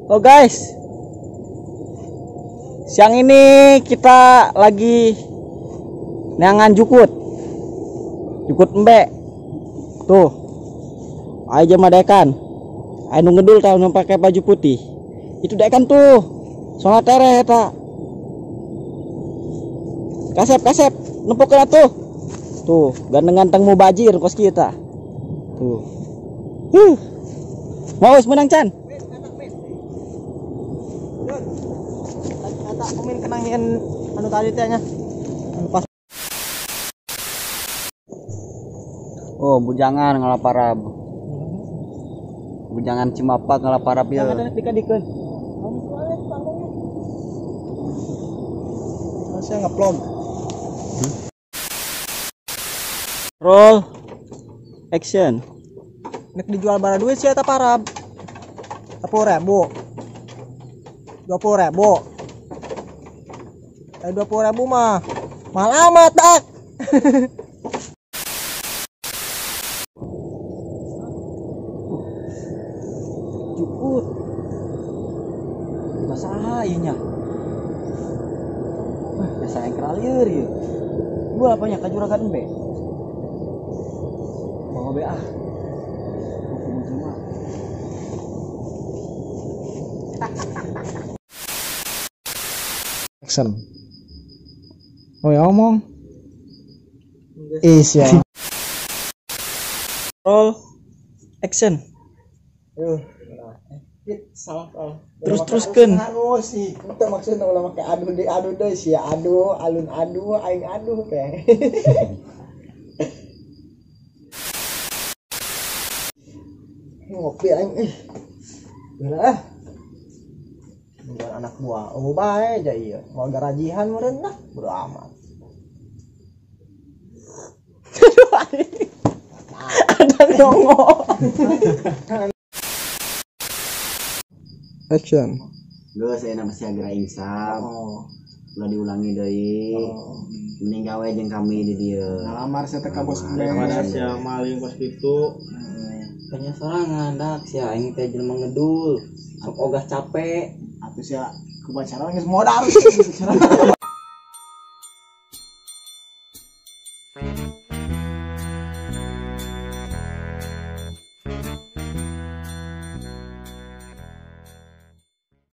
Oh guys, siang ini kita lagi neangan jukut embek tuh. Aja mah dekan, ayo ngedul tau yang pakai baju putih itu dekan tuh, soalnya tere tak kasep nempok kena tuh ganteng-ganteng mau bajir kos kita tuh. Mau menang Chan. Kata komen kenangin anu tadi tehnya. Pas. Oh, bujangan ngalaparab. Bujangan Cimapak ngalaparab ya. Ada dikadikeun. Saya ngeplog. Roll action. Nek dijual bara duit sih eta parab. 10.000. 20.000. 20.000 mah mahal amat tak. Jukut masalah inya. Biasa yang keralieur ya. Gua apanya ka juragan be. Bawa be ah. Action. Oh ya omong. Iya. Roll action. Salah. Teruskan. Harus sih. Itu maksudnya ulah make adu deui sih. Adu, alun adu, aing adu teh. Ngopi aing Belah. Bukan anak buah. Oh bae aja iya. Mau garajihan meureun dah, bodo amat. Ada nongol. Action. Geus saya masih agak insap. Ulah diulangi deui. Mending gawe jeung kami di dieu. Ngalamar saya teh ka bos daripada sia maling bos kitu. Kayaknya sorangan dak sia aing teh jelema ngedul. Sok ogah capek. Atuh sia kebacaran geus modal.